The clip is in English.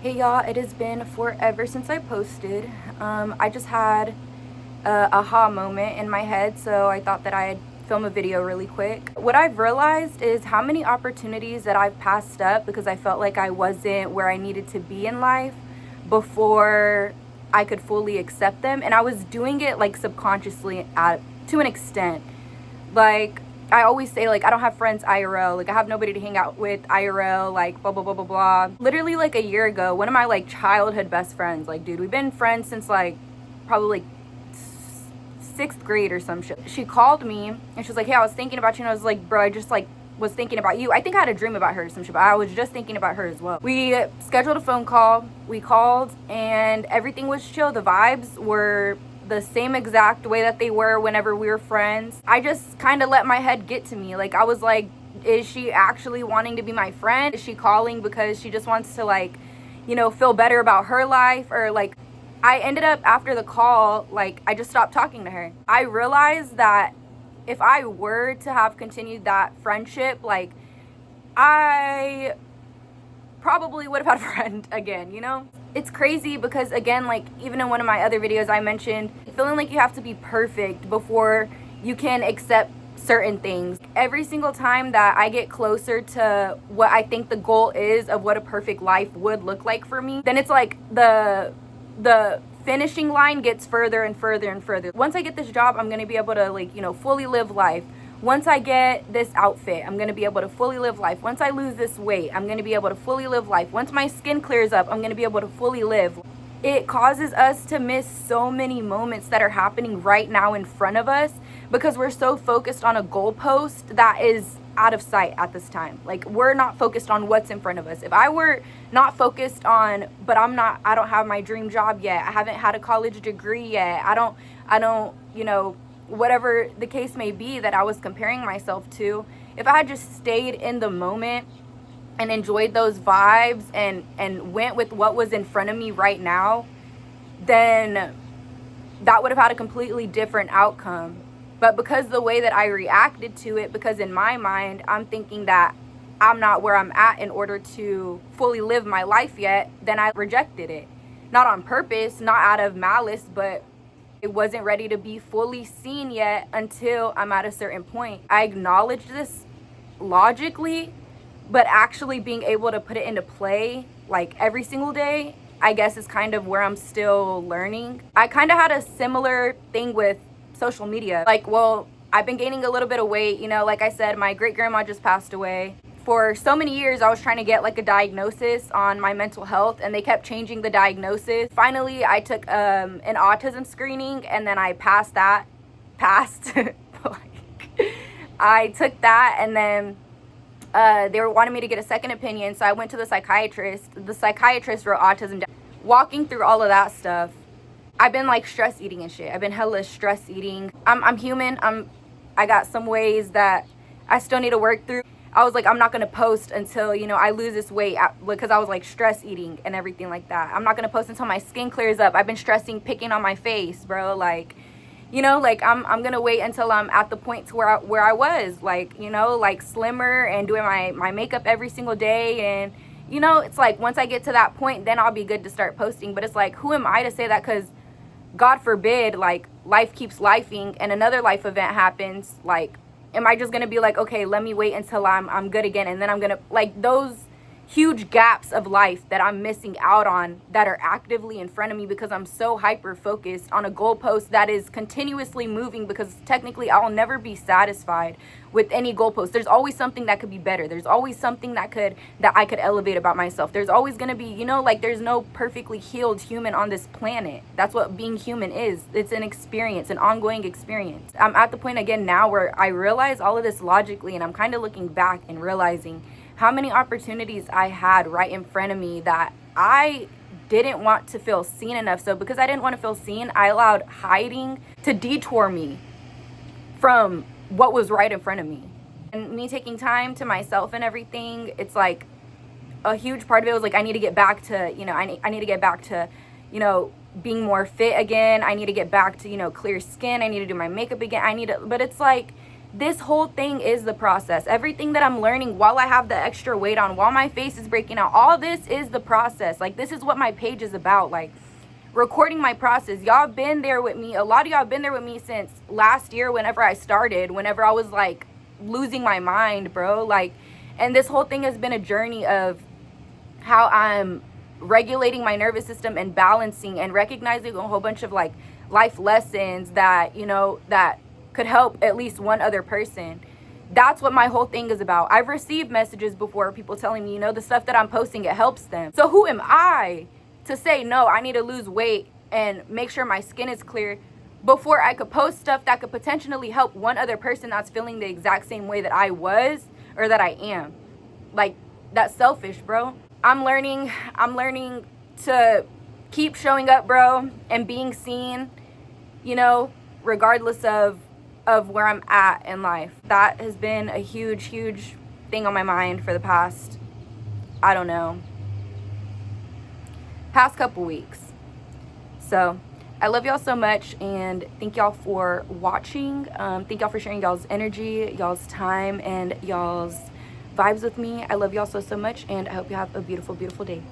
Hey y'all, it has been forever since I posted. I just had a aha moment in my head, so I thought that I'd film a video really quick. What I've realized is how many opportunities that I've passed up because I felt like I wasn't where I needed to be in life before I could fully accept them. And I was doing it like subconsciously to an extent. Like, I always say, like, I don't have friends IRL, like I have nobody to hang out with IRL, like blah blah blah blah blah. Literally like a year ago, one of my like childhood best friends, like, dude, we've been friends since like probably like sixth grade or some shit. She called me and she was like, hey, I was thinking about you. And I was like, bro, I just like was thinking about you. I think I had a dream about her or some shit, but I was just thinking about her as well. We scheduled a phone call, we called, and everything was chill. The vibes were the same exact way that they were whenever we were friends. I just kind of let my head get to me. Like, I was like, is she actually wanting to be my friend? Is she calling because she just wants to, like, you know, feel better about her life? Or like, I ended up, after the call, like, I just stopped talking to her. I realized that if I were to have continued that friendship, like, I probably would have had a friend again, you know? It's crazy because, again, like, even in one of my other videos I mentioned feeling like you have to be perfect before you can accept certain things. Every single time that I get closer to what I think the goal is of what a perfect life would look like for me, then it's like the finishing line gets further and further and further. Once I get this job, I'm going to be able to, like, you know, fully live life. Once I get this outfit, I'm going to be able to fully live life. Once I lose this weight, I'm going to be able to fully live life. Once my skin clears up, I'm going to be able to fully live. It causes us to miss so many moments that are happening right now in front of us because we're so focused on a goalpost that is out of sight at this time. Like, we're not focused on what's in front of us. If I were not focused on, but I don't have my dream job yet. I haven't had a college degree yet. I don't, you know, whatever the case may be that I was comparing myself to, if I had just stayed in the moment and enjoyed those vibes and went with what was in front of me right now, then that would have had a completely different outcome. But because the way that I reacted to it, because in my mind, I'm thinking that I'm not where I'm at in order to fully live my life yet, then I rejected it. Not on purpose, not out of malice, but it wasn't ready to be fully seen yet until I'm at a certain point. I acknowledge this logically, but actually being able to put it into play like every single day, I guess, is kind of where I'm still learning. I kind of had a similar thing with social media. Like, well, I've been gaining a little bit of weight, you know, like I said, my great grandma just passed away. For so many years, I was trying to get like a diagnosis on my mental health, and they kept changing the diagnosis. Finally, I took an autism screening, and then I passed. I took that, and then they were wanting me to get a second opinion, so I went to the psychiatrist. The psychiatrist wrote autism down. Walking through all of that stuff, I've been like stress eating and shit. I've been hella stress eating. I'm human. I got some ways that I still need to work through. I was like, I'm not going to post until, you know, I lose this weight because I was like stress eating and everything like that. I'm not going to post until my skin clears up. I've been stressing picking on my face, bro. Like, you know, like I'm going to wait until I'm at the point to where I was, like, you know, like slimmer and doing my makeup every single day. And, you know, it's like once I get to that point, then I'll be good to start posting. But it's like, who am I to say that? Because God forbid, like, life keeps lifing and another life event happens. Like, am I just going to be like, okay, let me wait until I'm good again, and then I'm going to, like, those huge gaps of life that I'm missing out on that are actively in front of me because I'm so hyper focused on a goalpost that is continuously moving, because technically I'll never be satisfied with any goalpost. There's always something that could be better. There's always something that I could elevate about myself. There's always going to be, you know, like, there's no perfectly healed human on this planet. That's what being human is. It's an experience, an ongoing experience. I'm at the point again now where I realize all of this logically, and I'm kind of looking back and realizing how many opportunities I had right in front of me that I didn't want to feel seen enough. So because I didn't want to feel seen, I allowed hiding to detour me from what was right in front of me. And me taking time to myself and everything, it's like a huge part of it was like, I need to get back to, you know, I need to get back to, you know, being more fit again. I need to get back to, you know, clear skin. I need to do my makeup again. But it's like, This whole thing is the process. Everything that I'm learning while I have the extra weight on, while my face is breaking out, all this is the process. Like, this is what my page is about. Like, recording my process. Y'all have been there with me. A lot of y'all have been there with me since last year, whenever I started, whenever I was like losing my mind, bro. Like, and this whole thing has been a journey of how I'm regulating my nervous system and balancing and recognizing a whole bunch of like life lessons that, you know, that could help at least one other person. That's what my whole thing is about. I've received messages before, people telling me, you know, the stuff that I'm posting, it helps them. So who am I to say, no, I need to lose weight and make sure my skin is clear before I could post stuff that could potentially help one other person that's feeling the exact same way that I was or that I am? Like, that's selfish, bro. I'm learning to keep showing up, bro, and being seen, you know, regardless of where I'm at in life. That has been a huge thing on my mind for the past, I don't know, past couple weeks. So I love y'all so much, and thank y'all for watching. Thank y'all for sharing y'all's energy, y'all's time, and y'all's vibes with me. I love y'all so much, and I hope you have a beautiful day.